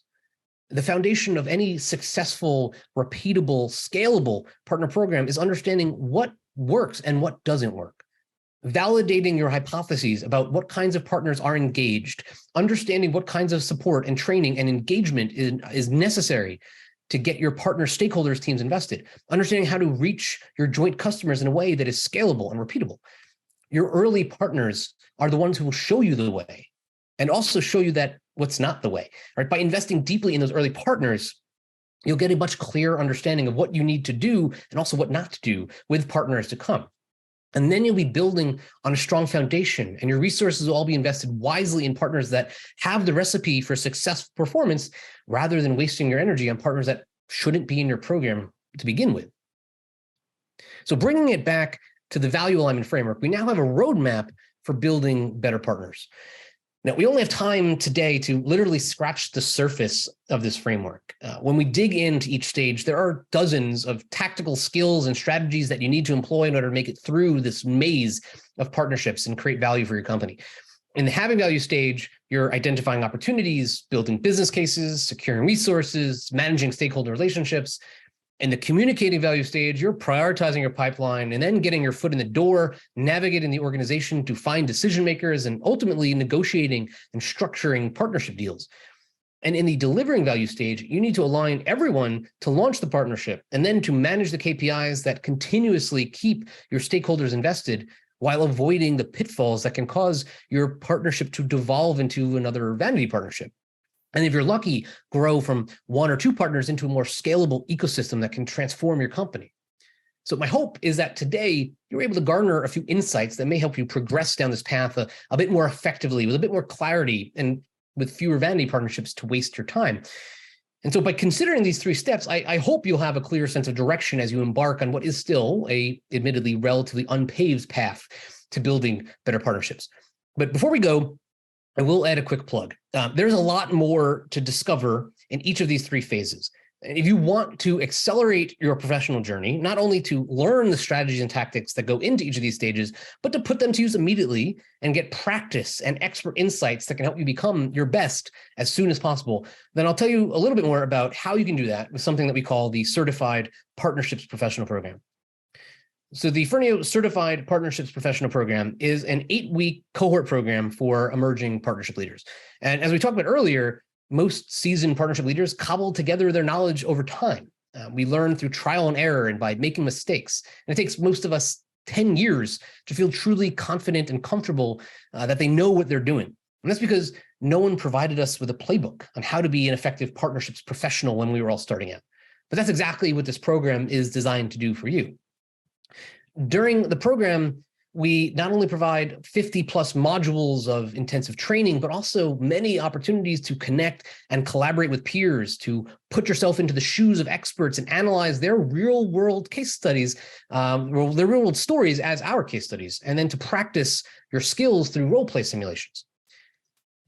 The foundation of any successful, repeatable, scalable partner program is understanding what works and what doesn't work. Validating your hypotheses about what kinds of partners are engaged, understanding what kinds of support and training and engagement is necessary to get your partner stakeholders teams invested, understanding how to reach your joint customers in a way that is scalable and repeatable. Your early partners are the ones who will show you the way and also show you that what's not the way, right? By investing deeply in those early partners, you'll get a much clearer understanding of what you need to do and also what not to do with partners to come. And then you'll be building on a strong foundation, and your resources will all be invested wisely in partners that have the recipe for successful performance rather than wasting your energy on partners that shouldn't be in your program to begin with. So bringing it back to the value alignment framework, we now have a roadmap for building better partners. Now, we only have time today to literally scratch the surface of this framework. When we dig into each stage, there are dozens of tactical skills and strategies that you need to employ in order to make it through this maze of partnerships and create value for your company. In the having value stage, you're identifying opportunities, building business cases, securing resources, managing stakeholder relationships. In the communicating value stage, you're prioritizing your pipeline and then getting your foot in the door, navigating the organization to find decision makers, and ultimately negotiating and structuring partnership deals. And in the delivering value stage, you need to align everyone to launch the partnership and then to manage the KPIs that continuously keep your stakeholders invested while avoiding the pitfalls that can cause your partnership to devolve into another vanity partnership. And if you're lucky, grow from one or two partners into a more scalable ecosystem that can transform your company. So my hope is that today you're able to garner a few insights that may help you progress down this path a bit more effectively, with a bit more clarity, and with fewer vanity partnerships to waste your time. And so by considering these three steps, I hope you'll have a clear sense of direction as you embark on what is still a admittedly relatively unpaved path to building better partnerships. But before we go, I will add a quick plug. There's a lot more to discover in each of these three phases. And if you want to accelerate your professional journey, not only to learn the strategies and tactics that go into each of these stages, but to put them to use immediately and get practice and expert insights that can help you become your best as soon as possible, then I'll tell you a little bit more about how you can do that with something that we call the Certified Partnerships Professional Program. So the Firneo Certified Partnerships Professional Program is an 8-week cohort program for emerging partnership leaders. And as we talked about earlier, most seasoned partnership leaders cobble together their knowledge over time. We learn through trial and error and by making mistakes. And it takes most of us 10 years to feel truly confident and comfortable that they know what they're doing. And that's because no one provided us with a playbook on how to be an effective partnerships professional when we were all starting out. But that's exactly what this program is designed to do for you. During the program, we not only provide 50 plus modules of intensive training, but also many opportunities to connect and collaborate with peers, to put yourself into the shoes of experts and analyze their real world case studies, their real world stories as our case studies, and then to practice your skills through role play simulations.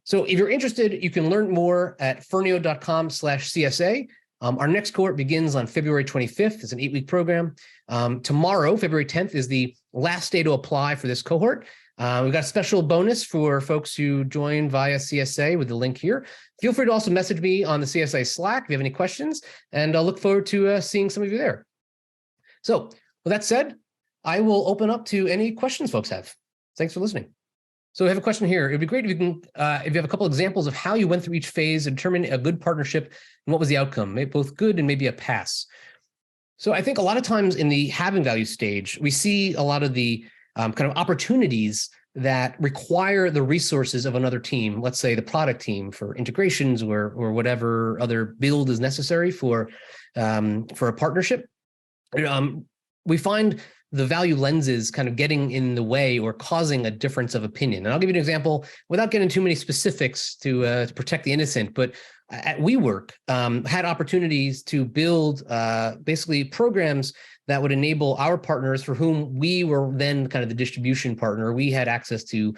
So if you're interested, you can learn more at firneo.com/CSA. Our next cohort begins on February 25th. It's an 8-week program. Tomorrow, February 10th, is the last day to apply for this cohort. We've got a special bonus for folks who join via CSA with the link here. Feel free to also message me on the CSA Slack if you have any questions, and I'll look forward to seeing some of you there. So with that said, I will open up to any questions folks have. Thanks for listening. So I have a question here. It'd be great if you can, if you have a couple examples of how you went through each phase and determined a good partnership and what was the outcome, maybe both good and maybe a pass. So I think a lot of times in the having value stage, we see a lot of the kind of opportunities that require the resources of another team, let's say the product team for integrations or whatever other build is necessary for a partnership. We find the value lenses kind of getting in the way or causing a difference of opinion. And I'll give you an example without getting too many specifics to protect the innocent, but at WeWork, had opportunities to build basically programs that would enable our partners for whom we were then kind of the distribution partner. We had access to,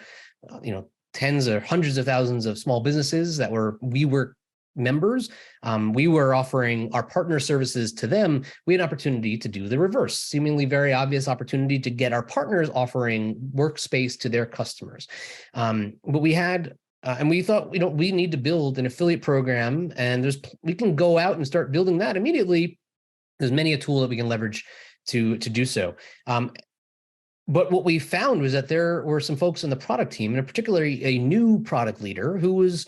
tens or hundreds of thousands of small businesses that were WeWork members. We were offering our partner services to them. We had an opportunity to do the reverse, seemingly very obvious opportunity to get our partners offering workspace to their customers. But we had, and we thought, we need to build an affiliate program, and we can go out and start building that immediately. There's many a tool that we can leverage to do so. But what we found was that there were some folks in the product team, and particularly a new product leader who was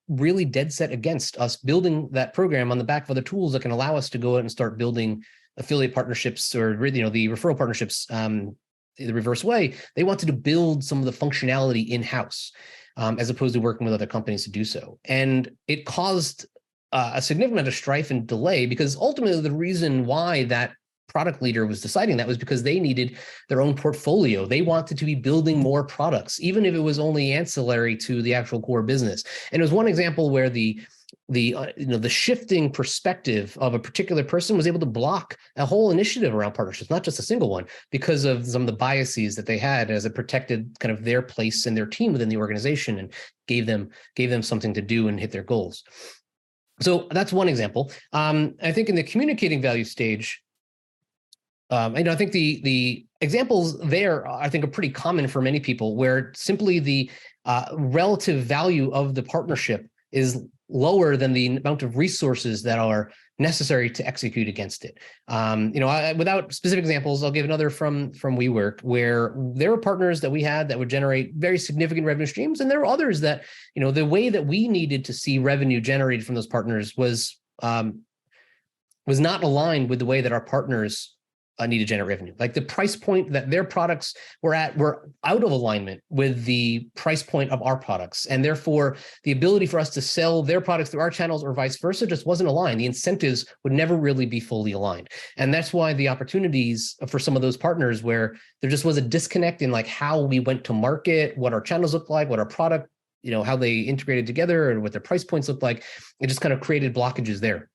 really dead set against us building that program on the back of other tools that can allow us to go out and start building affiliate partnerships or the referral partnerships the reverse way. They wanted to build some of the functionality in-house as opposed to working with other companies to do so. And it caused a significant amount of strife and delay, because ultimately the reason why that product leader was deciding that was because they needed their own portfolio. They wanted to be building more products, even if it was only ancillary to the actual core business. And it was one example where the the shifting perspective of a particular person was able to block a whole initiative around partnerships, not just a single one, because of some of the biases that they had as it protected kind of their place and their team within the organization and gave them something to do and hit their goals. So that's one example. I think in the communicating value stage, I think the examples there, I think, are pretty common for many people, where simply the relative value of the partnership is lower than the amount of resources that are necessary to execute against it. Without specific examples, I'll give another from WeWork, where there were partners that we had that would generate very significant revenue streams, and there were others that, the way that we needed to see revenue generated from those partners was not aligned with the way that our partners need to generate revenue. Like the price point that their products were at were out of alignment with the price point of our products. And therefore, the ability for us to sell their products through our channels or vice versa just wasn't aligned. The incentives would never really be fully aligned. And that's why the opportunities for some of those partners, where there just was a disconnect in like how we went to market, what our channels looked like, what our product, how they integrated together and what their price points looked like, it just kind of created blockages there.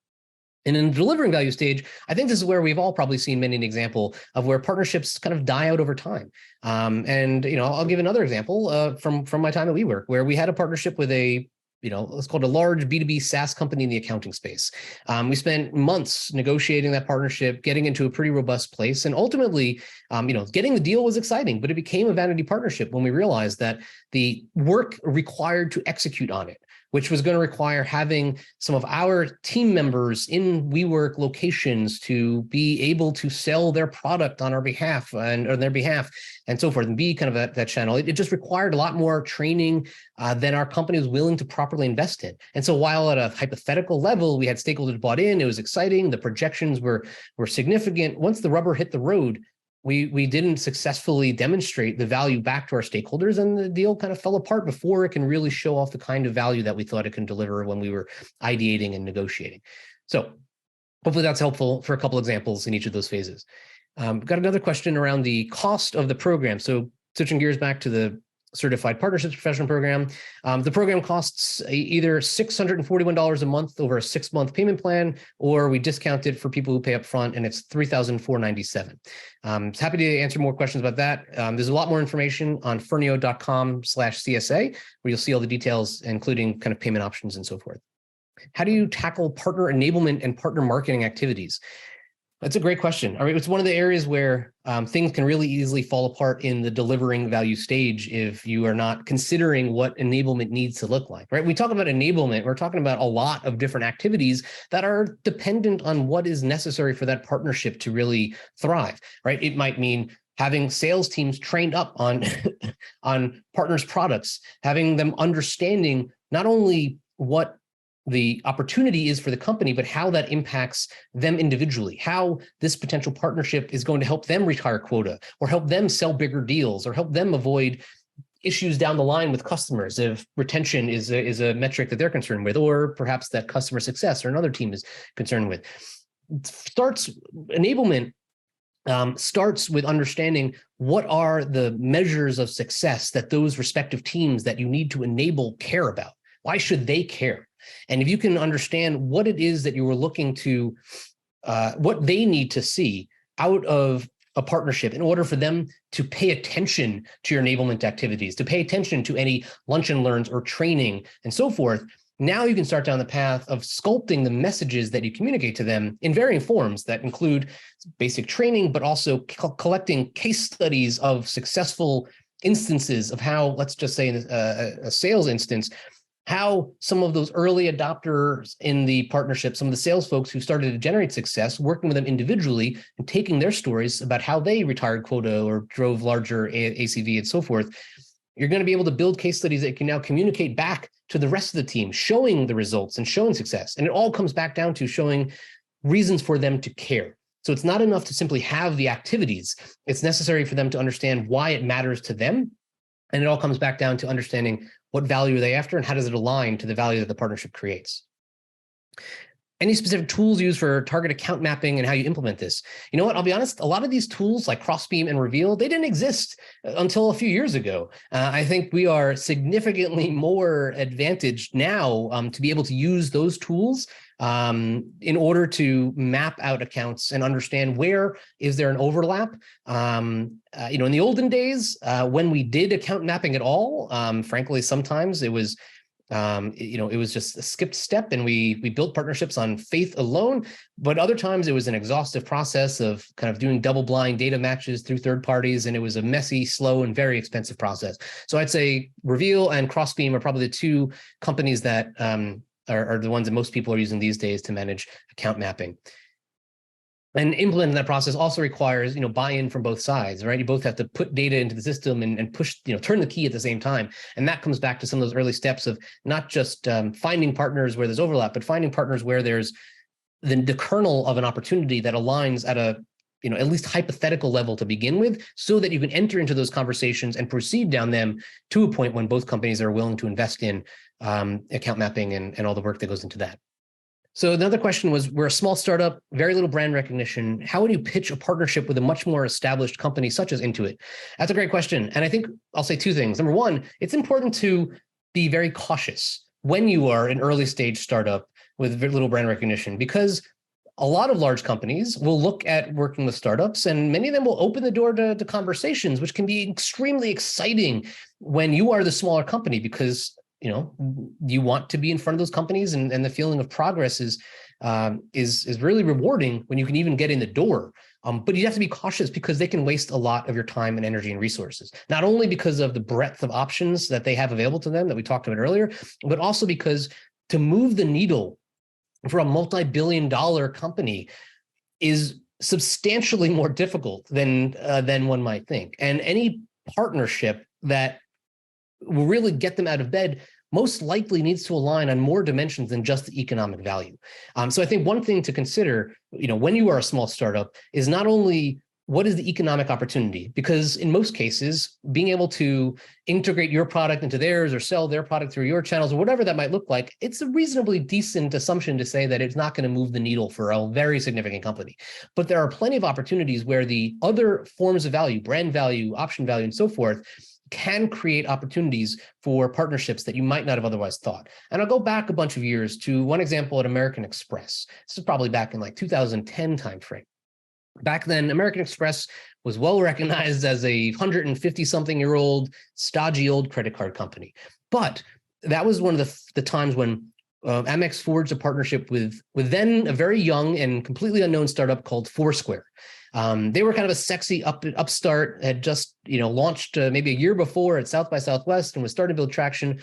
And in the delivering value stage, I think this is where we've all probably seen many an example of where partnerships kind of die out over time. I'll give another example from my time at WeWork, where we had a partnership with let's call it a large B2B SaaS company in the accounting space. We spent months negotiating that partnership, getting into a pretty robust place. And ultimately, getting the deal was exciting, but it became a vanity partnership when we realized that the work required to execute on it, which was going to require having some of our team members in WeWork locations to be able to sell their product on our behalf and on their behalf and so forth, and be kind of that channel. It just required a lot more training than our company was willing to properly invest in. And so while at a hypothetical level, we had stakeholders bought in, it was exciting, the projections were significant. Once the rubber hit the road, we didn't successfully demonstrate the value back to our stakeholders, and the deal kind of fell apart before it can really show off the kind of value that we thought it can deliver when we were ideating and negotiating. So hopefully that's helpful for a couple examples in each of those phases. Got another question around the cost of the program. So switching gears back to the Certified Partnerships Professional Program. The program costs either $641 a month over a 6-month payment plan, or we discount it for people who pay up front, and it's $3,497. Happy to answer more questions about that. There's a lot more information on firneo.com/CSA, where you'll see all the details, including kind of payment options and so forth. How do you tackle partner enablement and partner marketing activities? That's a great question. I mean, it's one of the areas where things can really easily fall apart in the delivering value stage if you are not considering what enablement needs to look like, right? We talk about enablement, we're talking about a lot of different activities that are dependent on what is necessary for that partnership to really thrive, right? It might mean having sales teams trained up on, on partners' products, having them understanding not only what the opportunity is for the company, but how that impacts them individually, how this potential partnership is going to help them retire quota, or help them sell bigger deals, or help them avoid issues down the line with customers if retention is a metric that they're concerned with, or perhaps that customer success or another team is concerned with. Enablement starts with understanding what are the measures of success that those respective teams that you need to enable care about. Why should they care? And if you can understand what it is that you were looking to, what they need to see out of a partnership in order for them to pay attention to your enablement activities, to pay attention to any lunch and learns or training and so forth, now you can start down the path of sculpting the messages that you communicate to them in varying forms that include basic training, but also collecting case studies of successful instances of how, let's just say in a sales instance, how some of those early adopters in the partnership, some of the sales folks who started to generate success, working with them individually and taking their stories about how they retired quota or drove larger ACV and so forth, you're going to be able to build case studies that can now communicate back to the rest of the team, showing the results and showing success. And it all comes back down to showing reasons for them to care. So it's not enough to simply have the activities. It's necessary for them to understand why it matters to them. And it all comes back down to understanding what value are they after and how does it align to the value that the partnership creates. Any specific tools used for target account mapping and how you implement this? You know what? I'll be honest. A lot of these tools like Crossbeam and Reveal, they didn't exist until a few years ago. I think we are significantly more advantaged now to be able to use those tools in order to map out accounts and understand where is there an overlap. In the olden days, when we did account mapping at all, frankly, sometimes it was it was just a skipped step, and we built partnerships on faith alone. But other times it was an exhaustive process of kind of doing double blind data matches through third parties, and it was a messy, slow, and very expensive process. So I'd say Reveal and Crossbeam are probably the two companies that are the ones that most people are using these days to manage account mapping. And implementing that process also requires, buy-in from both sides, right? You both have to put data into the system and push, turn the key at the same time. And that comes back to some of those early steps of not just finding partners where there's overlap, but finding partners where there's the kernel of an opportunity that aligns at a, at least hypothetical level to begin with, so that you can enter into those conversations and proceed down them to a point when both companies are willing to invest in account mapping and all the work that goes into that. So another question was, we're a small startup, very little brand recognition. How would you pitch a partnership with a much more established company such as Intuit? That's a great question. And I think I'll say two things. Number one, it's important to be very cautious when you are an early stage startup with very little brand recognition, because a lot of large companies will look at working with startups, and many of them will open the door to conversations, which can be extremely exciting when you are the smaller company, because you want to be in front of those companies, and the feeling of progress is really rewarding when you can even get in the door. But you have to be cautious, because they can waste a lot of your time and energy and resources, not only because of the breadth of options that they have available to them that we talked about earlier, but also because to move the needle for a multi-billion-dollar company is substantially more difficult than one might think. And any partnership that will really get them out of bed most likely needs to align on more dimensions than just the economic value. So I think one thing to consider, when you are a small startup, is not only what is the economic opportunity, because in most cases, being able to integrate your product into theirs or sell their product through your channels or whatever that might look like, it's a reasonably decent assumption to say that it's not going to move the needle for a very significant company. But there are plenty of opportunities where the other forms of value, brand value, option value, and so forth, can create opportunities for partnerships that you might not have otherwise thought. And I'll go back a bunch of years to one example at American Express. This is probably back in like 2010 timeframe. Back then, American Express was well recognized as a 150-something-year-old, stodgy old credit card company. But that was one of the times when Amex forged a partnership with then a very young and completely unknown startup called Foursquare. They were kind of a sexy upstart, had just launched maybe a year before at South by Southwest and was starting to build traction.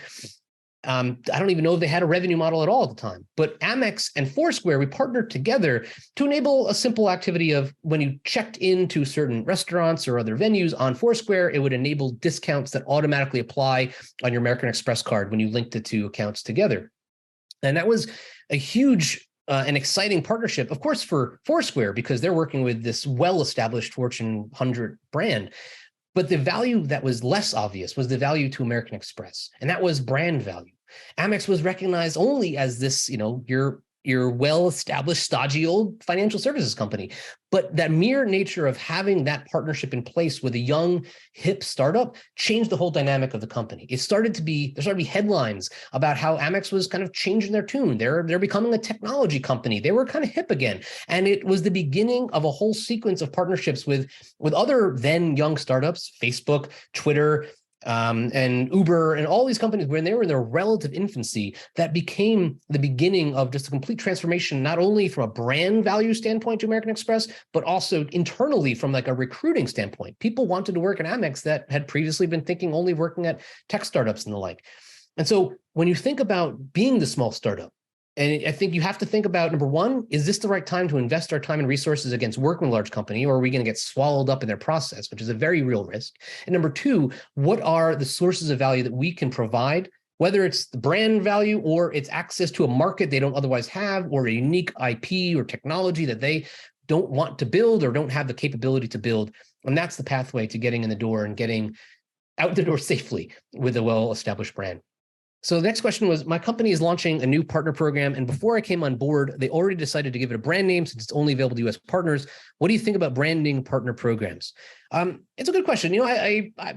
I don't even know if they had a revenue model at all at the time. But Amex and Foursquare, we partnered together to enable a simple activity of when you checked into certain restaurants or other venues on Foursquare, it would enable discounts that automatically apply on your American Express card when you linked the two accounts together. And that was a huge an exciting partnership, of course, for Foursquare, because they're working with this well-established Fortune 100 brand. But the value that was less obvious was the value to American Express, and that was brand value. Amex was recognized only as this, your well-established, stodgy old financial services company. But that mere nature of having that partnership in place with a young, hip startup changed the whole dynamic of the company. There started to be headlines about how Amex was kind of changing their tune. They're becoming a technology company. They were kind of hip again. And it was the beginning of a whole sequence of partnerships with other then young startups, Facebook, Twitter, and Uber, and all these companies, when they were in their relative infancy, that became the beginning of just a complete transformation, not only from a brand value standpoint to American Express, but also internally from like a recruiting standpoint. People wanted to work at Amex that had previously been thinking only working at tech startups and the like. And so when you think about being the small startup, and I think you have to think about, number one, is this the right time to invest our time and resources against working with a large company, or are we going to get swallowed up in their process, which is a very real risk? And number two, what are the sources of value that we can provide, whether it's the brand value or it's access to a market they don't otherwise have, or a unique IP or technology that they don't want to build or don't have the capability to build. And that's the pathway to getting in the door and getting out the door safely with a well-established brand. So the next question was, my company is launching a new partner program, and before I came on board, they already decided to give it a brand name since it's only available to US partners. What do you think about branding partner programs? It's a good question.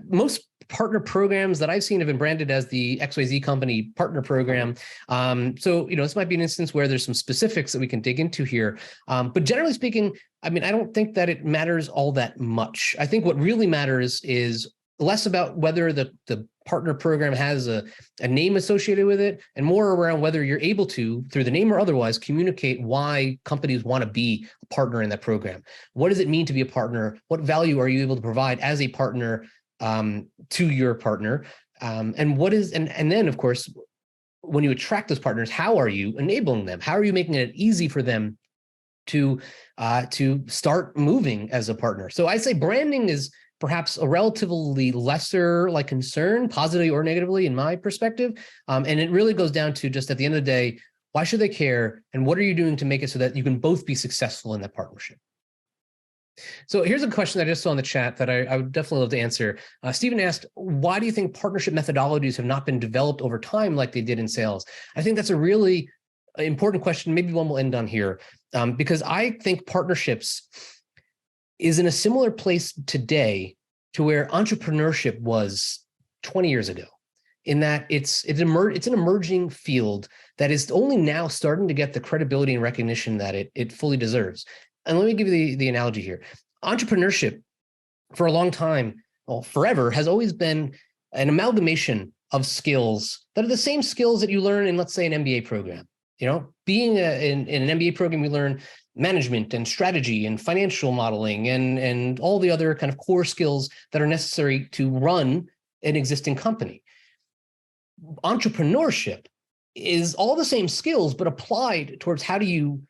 Most partner programs that I've seen have been branded as the XYZ company partner program. This might be an instance where there's some specifics that we can dig into here. But generally speaking, I don't think that it matters all that much. I think what really matters is less about whether the partner program has a name associated with it, and more around whether you're able to, through the name or otherwise, communicate why companies want to be a partner in that program. What does it mean to be a partner? What value are you able to provide as a partner to your partner? And then, of course, when you attract those partners, how are you enabling them? How are you making it easy for them to start moving as a partner? So I say branding is perhaps a relatively lesser concern, positively or negatively, in my perspective. And it really goes down to just at the end of the day, why should they care? And what are you doing to make it so that you can both be successful in that partnership? So here's a question that I just saw in the chat that I would definitely love to answer. Stephen asked, why do you think partnership methodologies have not been developed over time like they did in sales? I think that's a really important question. Maybe one we'll end on here, because I think partnerships is in a similar place today to where entrepreneurship was 20 years ago, in that it's an emerging field that is only now starting to get the credibility and recognition that it fully deserves. And let me give you the analogy here. Entrepreneurship, for a long time, well, forever, has always been an amalgamation of skills that are the same skills that you learn in, let's say, an MBA program. Being in an MBA program, we learn management and strategy and financial modeling and all the other kind of core skills that are necessary to run an existing company. Entrepreneurship is all the same skills, but applied towards how do you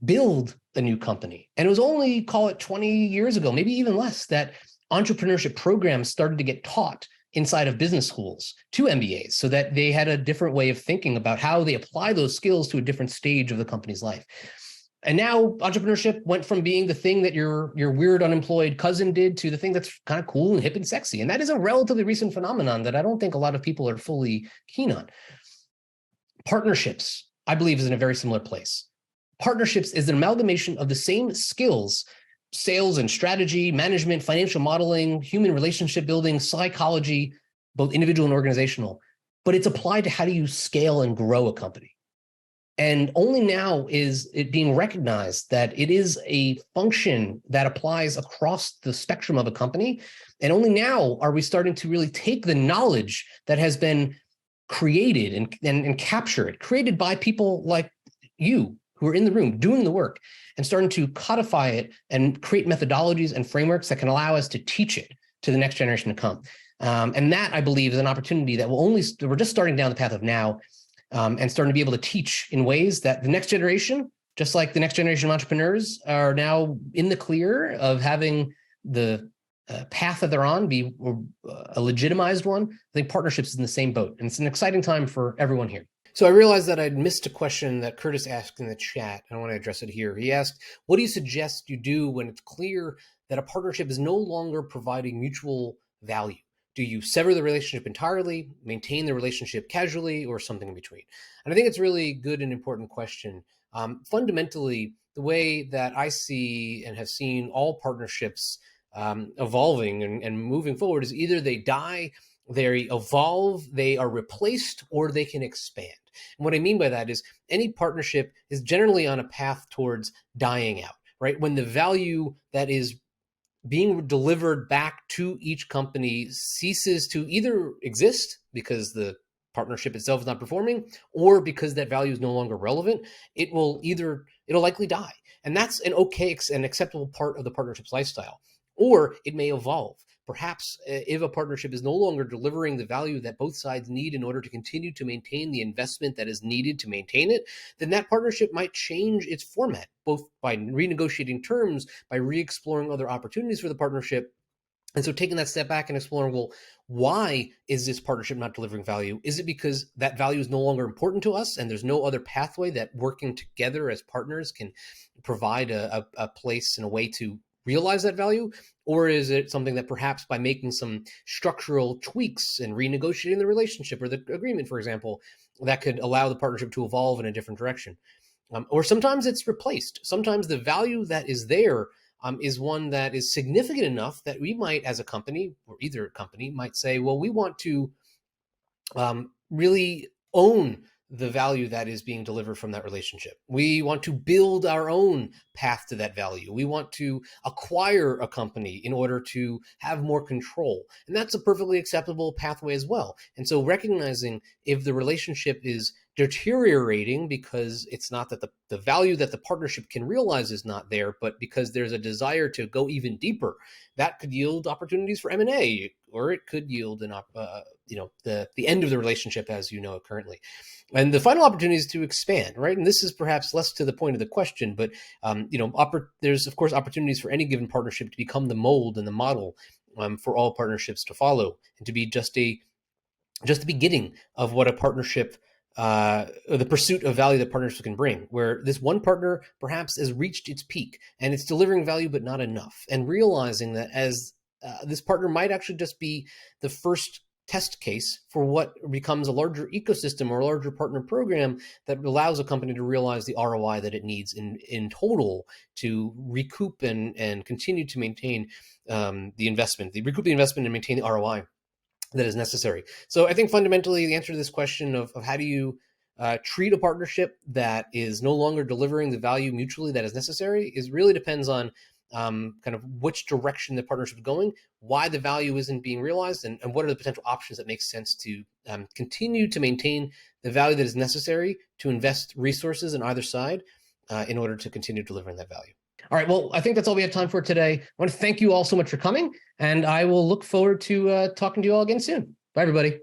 build a new company. And it was only, call it 20 years ago, maybe even less, that entrepreneurship programs started to get taught inside of business schools to MBAs, so that they had a different way of thinking about how they apply those skills to a different stage of the company's life. And now entrepreneurship went from being the thing that your weird unemployed cousin did to the thing that's kind of cool and hip and sexy. And that is a relatively recent phenomenon that I don't think a lot of people are fully keen on. Partnerships, I believe, is in a very similar place. Partnerships is an amalgamation of the same skills: sales and strategy, management, financial modeling, human relationship building, psychology, both individual and organizational, but it's applied to how do you scale and grow a company. And only now is it being recognized that it is a function that applies across the spectrum of a company. And only now are we starting to really take the knowledge that has been created and capture it, created by people like you who are in the room doing the work, and starting to codify it and create methodologies and frameworks that can allow us to teach it to the next generation to come. And that, I believe, is an opportunity that we're just starting down the path of now, and starting to be able to teach in ways that the next generation, just like the next generation of entrepreneurs, are now in the clear of having the path that they're on be a legitimized one. I think partnerships is in the same boat, and it's an exciting time for everyone here. So I realized that I'd missed a question that Curtis asked in the chat. I want to address it here. He asked, what do you suggest you do when it's clear that a partnership is no longer providing mutual value? Do you sever the relationship entirely, maintain the relationship casually, or something in between? And I think it's a really good and important question. Fundamentally, the way that I see and have seen all partnerships evolving and moving forward is either they die, they evolve, they are replaced, or they can expand. And what I mean by that is any partnership is generally on a path towards dying out, right? When the value that is being delivered back to each company ceases to either exist because the partnership itself is not performing, or because that value is no longer relevant, it'll likely die. And that's an okay and acceptable part of the partnership's lifestyle. Or it may evolve. Perhaps if a partnership is no longer delivering the value that both sides need in order to continue to maintain the investment that is needed to maintain it, then that partnership might change its format, both by renegotiating terms, by re-exploring other opportunities for the partnership. And so taking that step back and exploring, well, why is this partnership not delivering value? Is it because that value is no longer important to us and there's no other pathway that working together as partners can provide a place and a way to realize that value? Or is it something that perhaps by making some structural tweaks and renegotiating the relationship or the agreement, for example, that could allow the partnership to evolve in a different direction? Or sometimes it's replaced. Sometimes the value that is there is one that is significant enough that we might, as a company, or either company, might say, well, we want to really own the value that is being delivered from that relationship. We want to build our own path to that value. We want to acquire a company in order to have more control. And that's a perfectly acceptable pathway as well. And so recognizing if the relationship is deteriorating because it's not that the value that the partnership can realize is not there, but because there's a desire to go even deeper, that could yield opportunities for M&A, or it could yield an the end of the relationship as you know it currently. And the final opportunity is to expand, right? And this is perhaps less to the point of the question, but there's of course opportunities for any given partnership to become the mold and the model for all partnerships to follow, and to be just the beginning of what a partnership, or the pursuit of value that partnerships can bring, where this one partner perhaps has reached its peak and it's delivering value but not enough, and realizing that as this partner might actually just be the first test case for what becomes a larger ecosystem or a larger partner program that allows a company to realize the ROI that it needs in total to recoup and continue to maintain recoup the investment and maintain the ROI that is necessary. So I think fundamentally the answer to this question of how do you treat a partnership that is no longer delivering the value mutually that is necessary is really depends on kind of which direction the partnership is going, why the value isn't being realized, and what are the potential options that make sense to continue to maintain the value that is necessary to invest resources on either side in order to continue delivering that value. All right. Well, I think that's all we have time for today. I want to thank you all so much for coming, and I will look forward to talking to you all again soon. Bye, everybody.